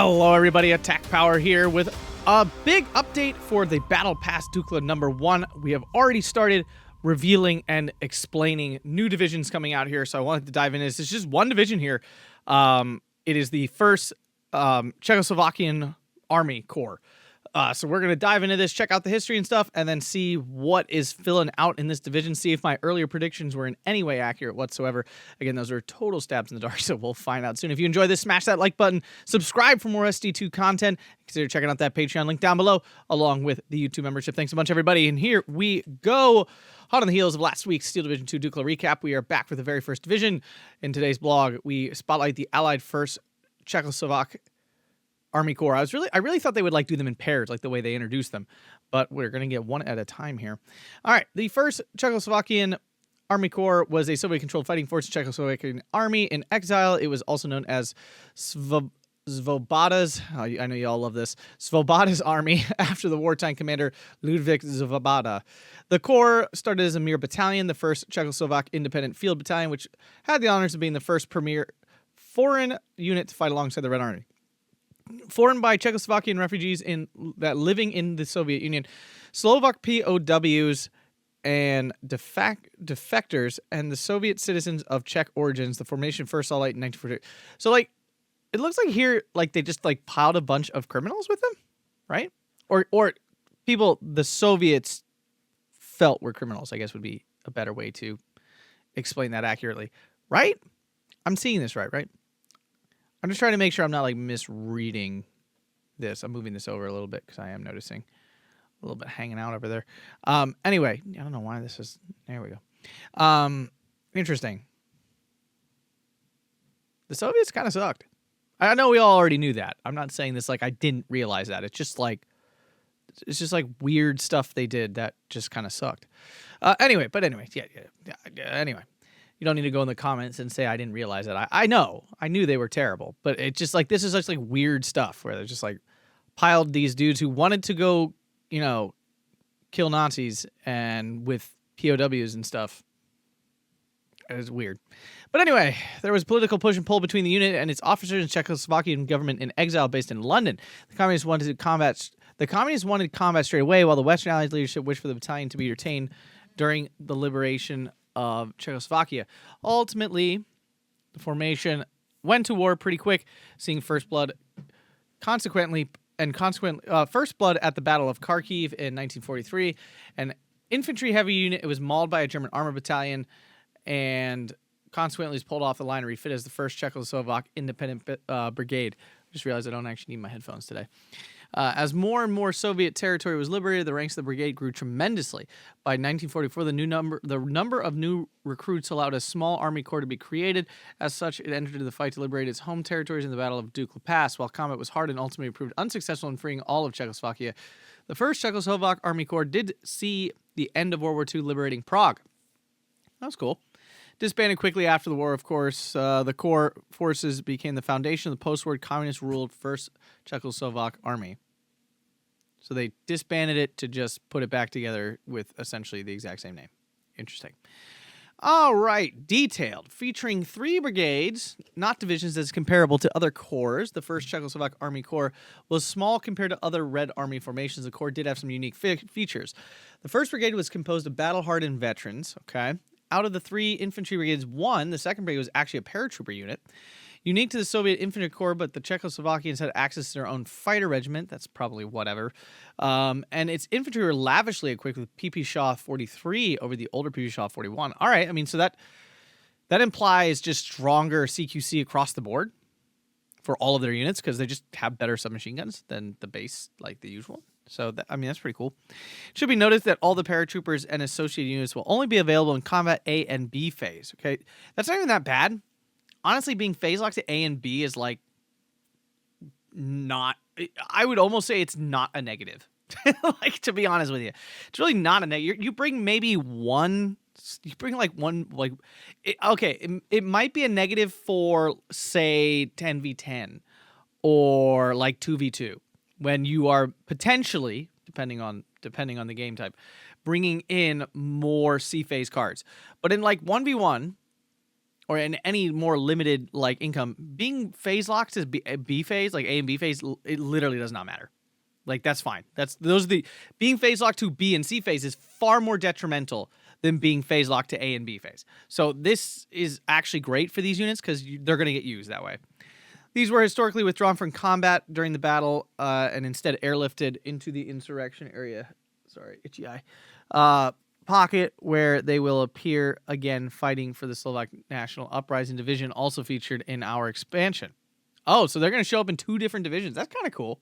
Hello everybody, Attack Power here with a big update for the Battle Pass Dukla number 1. We have already started revealing and explaining new divisions coming out here, so I wanted to dive into this. It's just one division here. It is the first Czechoslovakian Army Corps. So we're going to dive into this, check out the history and stuff, and then see what is filling out in this division, see if my earlier predictions were in any way accurate whatsoever. Again, those are total stabs in the dark, so we'll find out soon. If you enjoy this, smash that like button, subscribe for more SD2 content, consider checking out that Patreon link down below, along with the YouTube membership. Thanks a bunch, everybody, and here we go. Hot on the heels of last week's Steel Division 2 Dukla recap, we are back for the very first division. In today's blog, we spotlight the Allied 1st Czechoslovak Army Corps. I really thought they would do them in pairs, like the way they introduced them, but we're going to get one at a time here. All right, the first Czechoslovakian Army Corps was a Soviet-controlled fighting force Czechoslovakian army in exile. It was also known as Svoboda's. I know you all love this. Svoboda's army after the wartime commander Ludvík Svoboda. The Corps started as a mere battalion, the first Czechoslovak Independent Field Battalion, which had the honors of being the first premier foreign unit to fight alongside the Red Army. Formed by Czechoslovakian refugees living in the Soviet Union, Slovak POWs and defectors, and the Soviet citizens of Czech origins, the formation first saw light in 1948. So, it looks like here, they just, piled a bunch of criminals with them, right? Or people the Soviets felt were criminals, I guess would be a better way to explain that accurately. Right? I'm seeing this right? I'm just trying to make sure I'm not misreading this. I'm moving this over a little bit because I am noticing a little bit hanging out over there. Anyway, I don't know why this is. There we go. Interesting. The Soviets kind of sucked. I know we all already knew that. I'm not saying this I didn't realize that. It's just weird stuff they did that just kind of sucked. Anyway. Anyway. You don't need to go in the comments and say I didn't realize that. I know. I knew they were terrible. But it's just this is just weird stuff where they're just piled these dudes who wanted to go, kill Nazis and with POWs and stuff. It was weird. But anyway, there was political push and pull between the unit and its officers and Czechoslovakian government in exile based in London. The communists wanted combat straight away, while the Western Allied leadership wished for the battalion to be retained during the liberation of Czechoslovakia. Ultimately, the formation went to war pretty quick, seeing first blood first blood at the Battle of Kharkiv in 1943. An infantry heavy unit, it was mauled by a German armor battalion, and consequently was pulled off the line and refitted as the first Czechoslovak Independent Brigade. I just realized I don't actually need my headphones today. As more and more Soviet territory was liberated, the ranks of the brigade grew tremendously. By 1944, the number of new recruits allowed a small army corps to be created. As such, it entered into the fight to liberate its home territories in the Battle of Dukla Pass. While combat was hard and ultimately proved unsuccessful in freeing all of Czechoslovakia, the first Czechoslovak Army Corps did see the end of World War II, liberating Prague. That was cool. Disbanded quickly after the war, of course, the Corps forces became the foundation of the post-war communist-ruled First Czechoslovak Army. So they disbanded it to just put it back together with essentially the exact same name. Interesting. All right, detailed. Featuring 3 brigades, not divisions, as comparable to other corps. The First Czechoslovak Army Corps was small compared to other Red Army formations. The Corps did have some unique features. The 1st Brigade was composed of battle-hardened veterans, okay? Out of the 3 infantry brigades, the 2nd brigade was actually a paratrooper unit. Unique to the Soviet Infantry Corps, but the Czechoslovakians had access to their own fighter regiment. That's probably whatever. And its infantry were lavishly equipped with PP Shaw 43 over the older PP Shaw 41. All right, so that implies just stronger CQC across the board for all of their units because they just have better submachine guns than the base, the usual. So, that's pretty cool. It should be noted that all the paratroopers and associated units will only be available in combat A and B phase, okay? That's not even that bad. Honestly, being phase locked to A and B is, not... I would almost say it's not a negative. To be honest with you. It's really not a negative. You bring maybe one... You bring, one... it might be a negative for, say, 10v10 or, 2v2. When you are potentially, depending on the game type, bringing in more C-phase cards. But in 1v1 or in any more limited like income, being phase locked as B phase, like A and B phase, it literally does not matter. Like that's fine. Being phase locked to B and C phase is far more detrimental than being phase locked to A and B phase. So this is actually great for these units because they're going to get used that way. These were historically withdrawn from combat during the battle and instead airlifted into the insurrection area. Sorry, itchy eye. Pocket, where they will appear again fighting for the Slovak National Uprising Division, also featured in our expansion. Oh, so they're going to show up in 2 different divisions. That's kind of cool.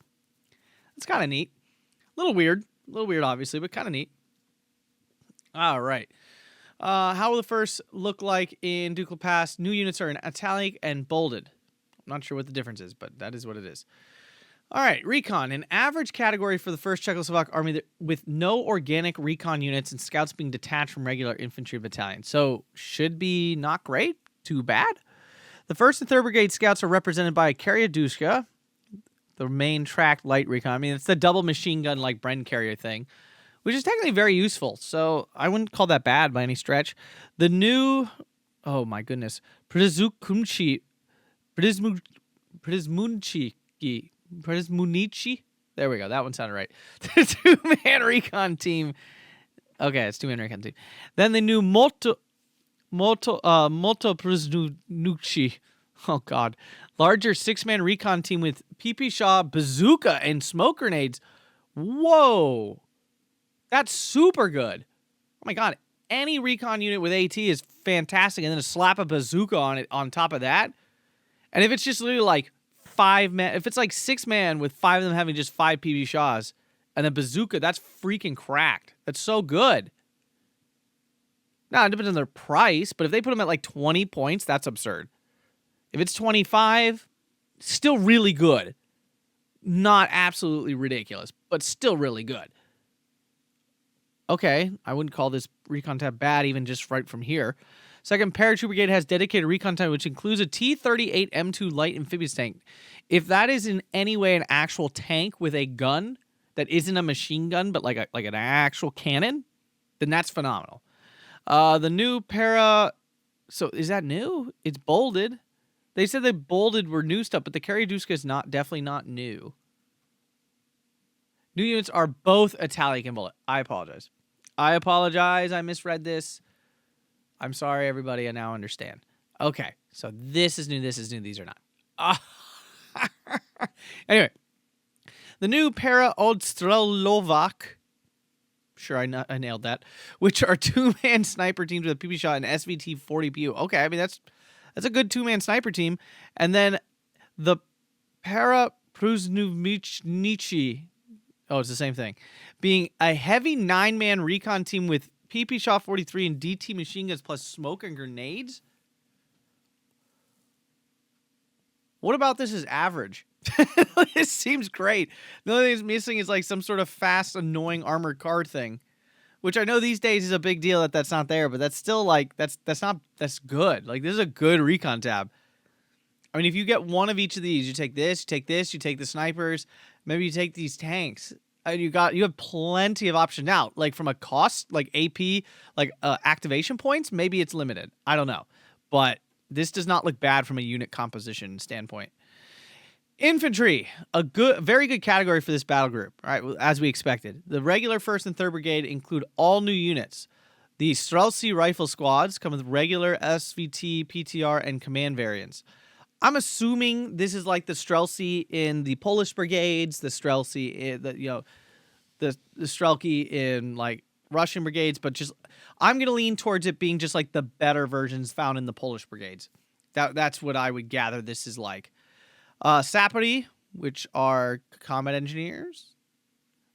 That's kind of neat. A little weird, obviously, but kind of neat. All right. How will the first look like in Dukla Pass? New units are in italic and bolded. I'm not sure what the difference is, but that is what it is. All right, recon, an average category for the first Czechoslovak army with no organic recon units and scouts being detached from regular infantry battalions. So, should be not great, too bad. The 1st and 3rd Brigade scouts are represented by a Carrier-Dushka, the main tracked light recon. I mean, it's the double machine gun like Bren carrier thing, which is technically very useful. So, I wouldn't call that bad by any stretch. The new, oh my goodness, Przezmunici, there we go. That one sounded right. The 2-man recon team. Okay, it's 2-man recon team. Then the new Molto Przezmunici. Oh God, larger 6-man recon team with PP Shaw, bazooka, and smoke grenades. Whoa, that's super good. Oh my God, any recon unit with AT is fantastic, and then to slap a bazooka on it on top of that, and if it's just literally like 5-man, if it's like 6-man with 5 of them having just 5 PB Shaws and a bazooka, that's freaking cracked. That's so good. Now, it depends on their price, but if they put them at like 20 points, that's absurd. If it's 25, still really good. Not absolutely ridiculous, but still really good. Okay, I wouldn't call this recon tab bad even just right from here. 2nd Paratroop Brigade has dedicated recon time, which includes a T-38 M2 light amphibious tank. If that is in any way an actual tank with a gun that isn't a machine gun, but like an actual cannon, then that's phenomenal. The new para... So, is that new? It's bolded. They said that bolded were new stuff, but the Carrier-Dushka is definitely not new. New units are both italic and bolded. I apologize. I misread this. I'm sorry, everybody. I now understand. Okay, so this is new. These are not. Anyway, the new Para Odstrelowak. Sure, I nailed that. Which are 2-man sniper teams with a PP shot and SVT 40 PU. Okay, I mean that's a good 2-man sniper team. And then the Para Przezmunici. Oh, it's the same thing. Being a heavy 9-man recon team with PP Shot 43 and DT machine guns plus smoke and grenades? What about this is average? This seems great. The only thing it's missing is like some sort of fast, annoying armored car thing, which I know these days is a big deal that's not there, but that's still like, that's good. Like, this is a good recon tab. I mean, if you get one of each of these, you take this, you take the snipers, maybe you take these tanks. And you have plenty of options now. Like from a cost, like AP, like activation points, maybe it's limited. I don't know, but this does not look bad from a unit composition standpoint. Infantry, very good category for this battle group. All right, as we expected. The regular 1st and 3rd Brigade include all new units. The Strelcy rifle squads come with regular SVT, PTR, and command variants. I'm assuming this is like the Strelcy in the Polish brigades, the Strelcy in the Strelky in like Russian brigades, but just I'm gonna lean towards it being just like the better versions found in the Polish brigades. That's what I would gather this is like. Sapori, which are combat engineers.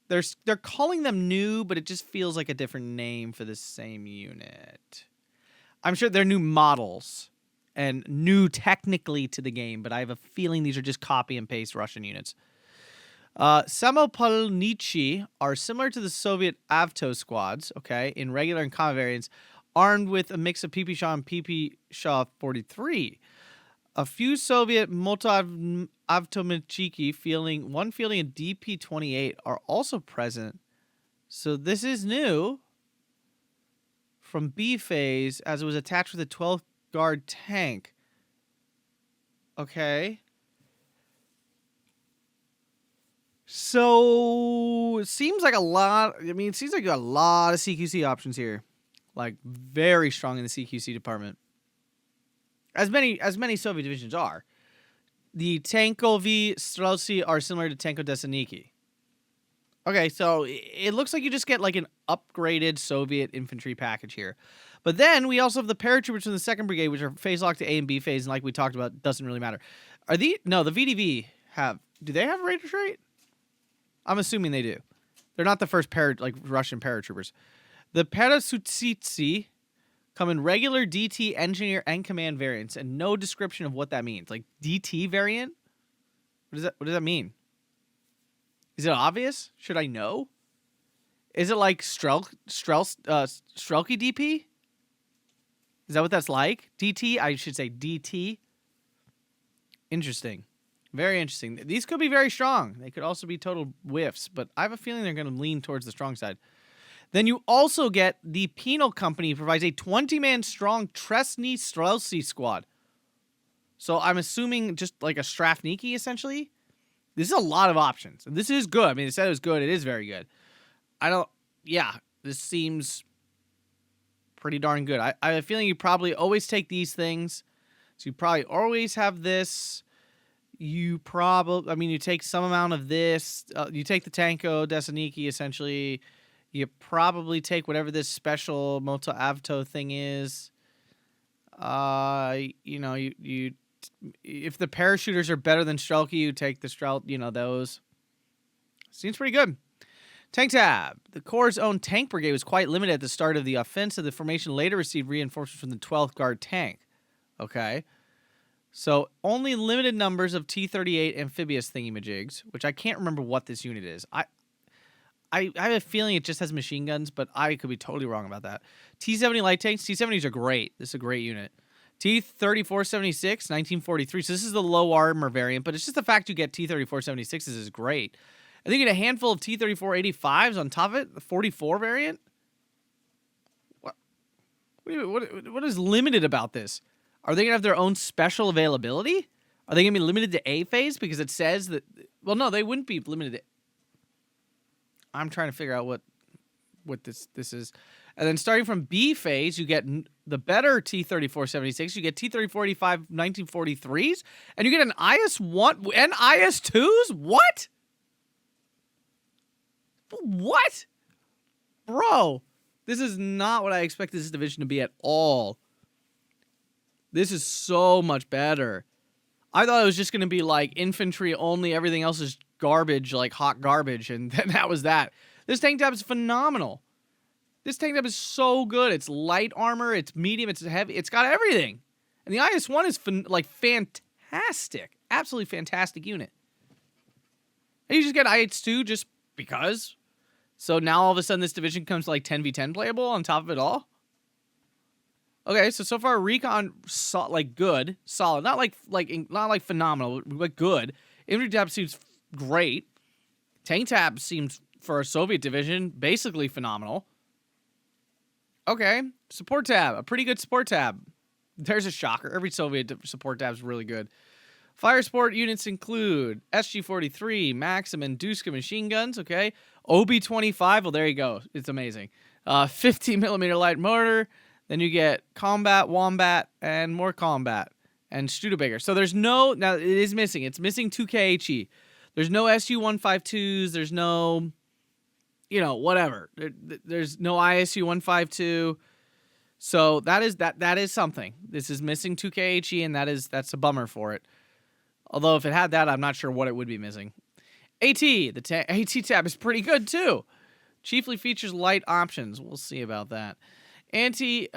They're calling them new, but it just feels like a different name for the same unit. I'm sure they're new models. And new technically to the game, but I have a feeling these are just copy and paste Russian units. Samopolnichi are similar to the Soviet Avto squads, okay, in regular and common variants, armed with a mix of PP Shaw and PP Shaw 43. A few Soviet Motov Avtomatchiki fielding a DP-28 are also present. So this is new from B phase, as it was attached with a 12 Guard tank. Okay. So it seems like a lot. I mean, it seems like you got a lot of CQC options here. Like very strong in the CQC department. As many Soviet divisions are. The Tankovi Strelci are similar to Tanko Desaniki. Okay, so it looks like you just get like an upgraded Soviet infantry package here. But then we also have the paratroopers from the 2nd Brigade, which are phase locked to A and B phase, and like we talked about, doesn't really matter. No, the VDV do they have a rate of rate? I'm assuming they do. They're not the first Russian paratroopers. The Parasutsitsi come in regular DT, engineer, and command variants, and no description of what that means. Like DT variant? What does that mean? Is it obvious? Should I know? Is it like Strelky DP? Is that what that's like? DT? I should say DT. Interesting. Very interesting. These could be very strong. They could also be total whiffs, but I have a feeling they're going to lean towards the strong side. Then you also get the Penal Company provides a 20-man strong Tresny Strelcy squad. So I'm assuming just like a Strafniki, essentially. This is a lot of options. And this is good. I mean, it said it was good. It is very good. This seems pretty darn good. I have a feeling you probably always take these things. So you probably always have this. You take some amount of this. You take the Tanko Desaniki, essentially. You probably take whatever this special Moto Avto thing is. If the parachuters are better than Strelky, you take the those. Seems pretty good. Tank tab. The Corps' own tank brigade was quite limited at the start of the offensive. The formation later received reinforcements from the 12th Guard tank. Okay. So only limited numbers of T-38 amphibious thingy-majigs, which I can't remember what this unit is. I have a feeling it just has machine guns, but I could be totally wrong about that. T-70 light tanks. T-70s are great. This is a great unit. T-3476, 1943. So this is the low armor variant, but it's just the fact you get T-3476s is great. I think you get a handful of T-3485s on top of it, the 44 variant. What is limited about this? Are they going to have their own special availability? Are they going to be limited to A phase because it says that... Well, no, they wouldn't be limited to... I'm trying to figure out what this is. And then starting from B phase, you get the better T-3476. You get T-3485 1943s. And you get an IS-1 and IS-2s? What? What? Bro, this is not what I expected this division to be at all. This is so much better. I thought it was just going to be like infantry only. Everything else is garbage, like hot garbage. And then that was that. This tank tab is phenomenal. This tank tab is so good. It's light armor. It's medium. It's heavy. It's got everything. And the IS-1 is fantastic. Absolutely fantastic unit. And you just get IS-2 just because. So now all of a sudden this division comes like 10v10 playable on top of it all. Okay, so far recon good, solid, not like phenomenal, but good. Infantry tab seems great. Tank tab seems for a Soviet division basically phenomenal. Okay, support tab, a pretty good support tab. There's a shocker. Every Soviet support tab is really good. Fire support units include SG-43, Maxim, and Duska machine guns. Okay, OB-25. Well, there you go. It's amazing. 50mm light mortar. Then you get Combat, Wombat, and more Combat, and Studebaker. So there's no... Now, it is missing. It's missing 2KHE. There's no SU-152s. There's no... whatever. There's no ISU-152. So that is something. This is missing 2KHE, and that's a bummer for it. Although if it had that, I'm not sure what it would be missing. AT. The AT tab is pretty good, too. Chiefly features light options. We'll see about that. Infantry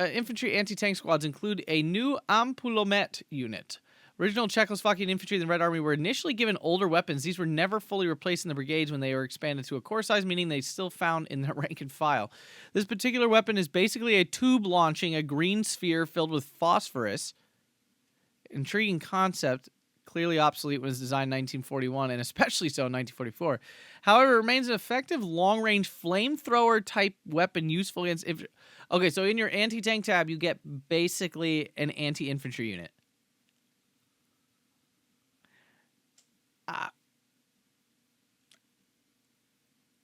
anti-tank squads include a new Ampulomet unit. Original Czechoslovakian infantry in the Red Army were initially given older weapons. These were never fully replaced in the brigades when they were expanded to a corps size, meaning they still found in the rank and file. This particular weapon is basically a tube launching a green sphere filled with phosphorus. Intriguing concept. clearly obsolete when it was designed in 1941, and especially so in 1944. However, it remains an effective long-range flamethrower-type weapon useful against... Okay, so in your anti-tank tab, you get basically an anti-infantry unit.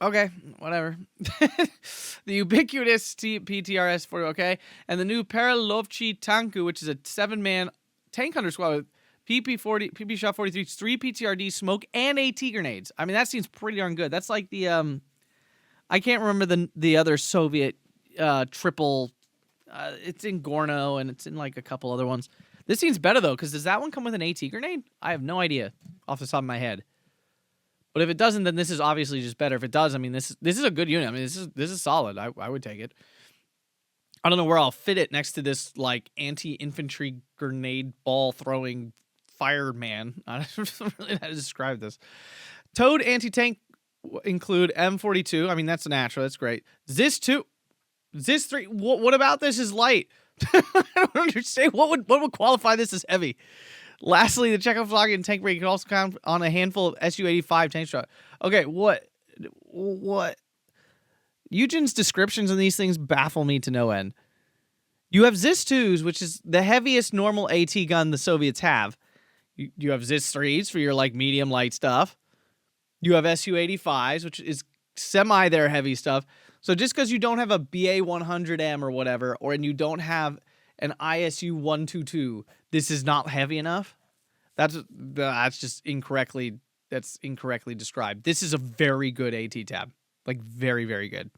Okay, whatever. The ubiquitous PTRS 40, okay? And the new Perilovchi Tanku, which is a 7-man tank hunter squad with PP shot 43, 3 PTRD, smoke, and AT grenades. I mean, that seems pretty darn good. That's like the I can't remember the other Soviet triple. It's in Gorno and it's in like a couple other ones. This seems better though, because does that one come with an AT grenade? I have no idea off the top of my head. But if it doesn't, then this is obviously just better. If it does, I mean, this is a good unit. I mean, this is solid. I would take it. I don't know where I'll fit it next to this like anti-infantry grenade ball throwing fireman. I don't really know how to describe this. Towed anti-tank include M42. I mean, that's natural. That's great. ZIS-2. ZIS-3. What about this is light? I don't understand. What would qualify this as heavy? Lastly, the Czechoslovakian tank brigade can also count on a handful of Su-85 tank shot. Okay, what? Eugen's descriptions on these things baffle me to no end. You have ZIS-2s, which is the heaviest normal AT gun the Soviets have. You have ZIS-3s for your like medium light stuff. You have Su-85s, which is semi their heavy stuff. So just because you don't have a BA-100M or whatever, and you don't have an ISU-122, this is not heavy enough. That's just incorrectly described. This is a very good AT tab, like very, very good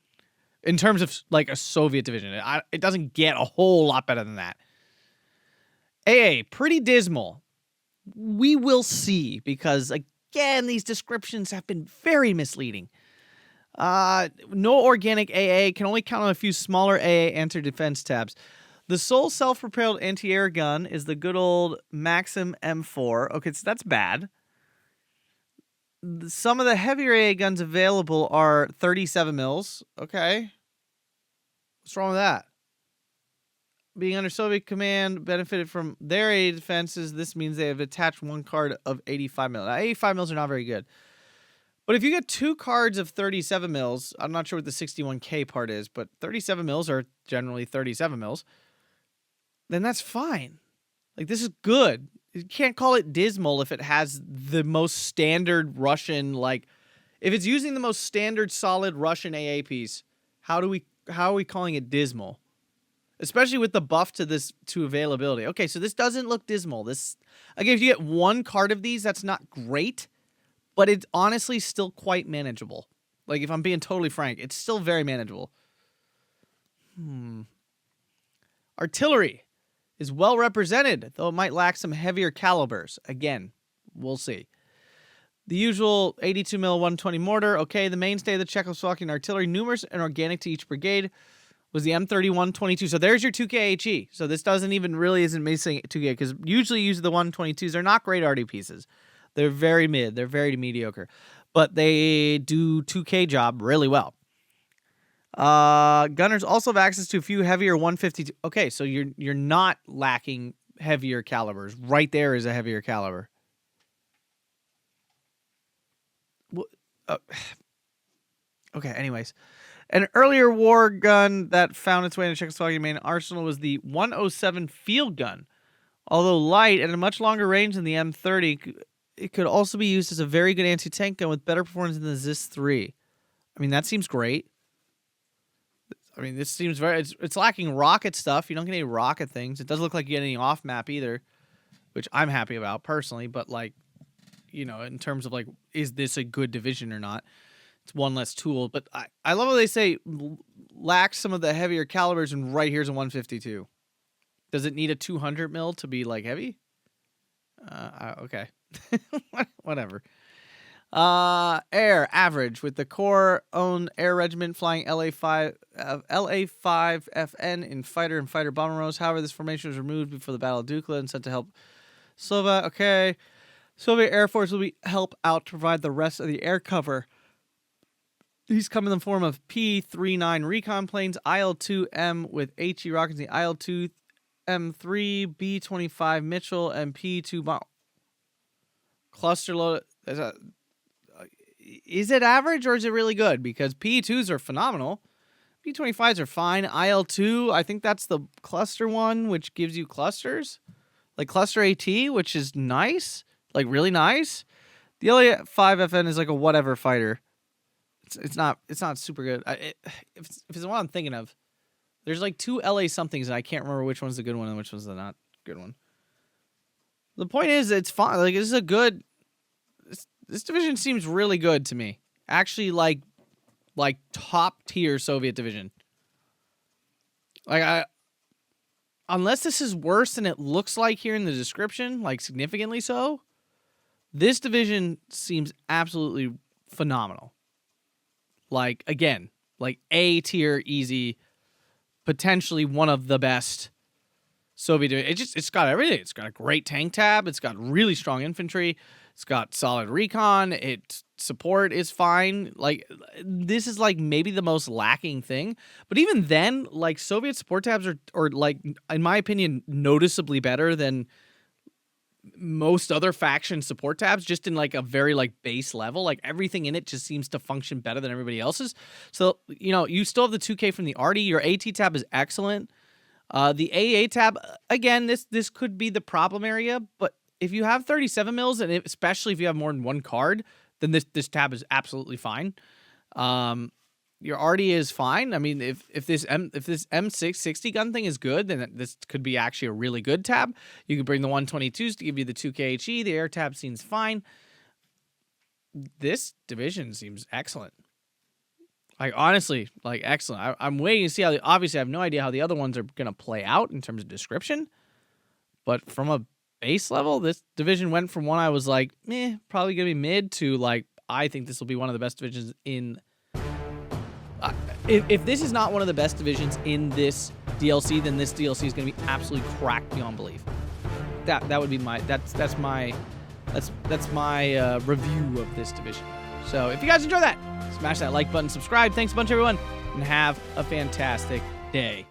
in terms of like a Soviet division. It doesn't get a whole lot better than that. AA, pretty dismal. We will see, because again, these descriptions have been very misleading. No organic AA, can only count on a few smaller AA anti-defense tabs. The sole self-propelled anti-air gun is the good old Maxim M4. Okay, so that's bad. Some of the heavier AA guns available are 37 mils. Okay. What's wrong with that? Being under Soviet command benefited from their AA defenses. This means they have attached one card of 85 mils. Now, 85 mils are not very good. But if you get 2 cards of 37 mils, I'm not sure what the 61K part is, but 37 mils are generally 37 mils. Then that's fine. Like, this is good. You can't call it dismal if it has the most standard Russian, like, if it's using the most standard solid Russian AA piece, how are we calling it dismal? Especially with the buff to availability. Okay, so this doesn't look dismal. This, again, if you get 1 card of these, that's not great, but it's honestly still quite manageable. Like, if I'm being totally frank, it's still very manageable. Artillery is well represented, though it might lack some heavier calibers. Again, we'll see. The usual 82 mm 120 mortar. Okay, the mainstay of the Czechoslovakian artillery, numerous and organic to each brigade, was the M30-122. So there's your 2K HE. So this isn't missing 2K, because usually use the 122s. They're not great arty pieces. They're very mid. They're very mediocre. But they do 2K job really well. Gunners also have access to a few heavier 152. Okay, so you're not lacking heavier calibers. Right there is a heavier caliber. Okay, anyways. An earlier war gun that found its way into Czechoslovakian main arsenal was the 107 field gun. Although light and a much longer range than the M30, it could also be used as a very good anti-tank gun with better performance than the ZIS-3. I mean, that seems great. I mean, this seems it's lacking rocket stuff. You don't get any rocket things. It doesn't look like you get any off-map either, which I'm happy about personally. But, like, you know, in terms of, like, is this a good division or not? It's one less tool. But I love how they say lacks some of the heavier calibers, and right here's a 152. Does it need a 200 mil to be, like, heavy? Okay. Whatever. Air average with the Corps owned air regiment flying LA5 FN in fighter and fighter bomber rows. However, this formation was removed before the Battle of Dukla and sent to help Slovak. Okay, Soviet Air Force will help out to provide the rest of the air cover. These come in the form of P-39 recon planes, IL-2M with HE rockets, the IL-2M3 B-25 Mitchell, and P-2 bomb. cluster load. Is it average or is it really good? Because P2s are phenomenal. P25s are fine. IL2, I think that's the cluster one, which gives you clusters. Like cluster AT, which is nice. Like really nice. The LA5FN is like a whatever fighter. It's not super good. If it's what I'm thinking of, there's like 2 LA somethings and I can't remember which one's the good one and which one's the not good one. The point is, it's fine. Like this is a good. This division seems really good to me. Actually, like top tier Soviet division. Like unless this is worse than it looks like here in the description, like significantly so, this division seems absolutely phenomenal. Like again, like A tier easy, potentially one of the best Soviet division. It's got everything. It's got a great tank tab. It's got really strong infantry. It's got solid recon. Its support is fine. Like this is like maybe the most lacking thing. But even then, like Soviet support tabs are like, in my opinion, noticeably better than most other faction support tabs, just in like a very like base level. Like everything in it just seems to function better than everybody else's. So, you know, you still have the 2K from the Arty. Your AT tab is excellent. The AA tab, again, this could be the problem area, but if you have 37 mils, and especially if you have more than one card, then this tab is absolutely fine. Your Arty is fine. I mean, if this M660 gun thing is good, then this could be actually a really good tab. You could bring the 122s to give you the 2KHE. The air tab seems fine. This division seems excellent. Like honestly, like excellent. I'm waiting to see how. Obviously, I have no idea how the other ones are gonna play out in terms of description, but from a base level, this division went from one I was like, probably gonna be mid to like, I think this will be one of the best divisions in. If this is not one of the best divisions in this DLC, then this DLC is gonna be absolutely cracked beyond belief. That would be my that's my review of this division. So if you guys enjoy that, smash that like button, subscribe. Thanks a bunch, everyone, and have a fantastic day.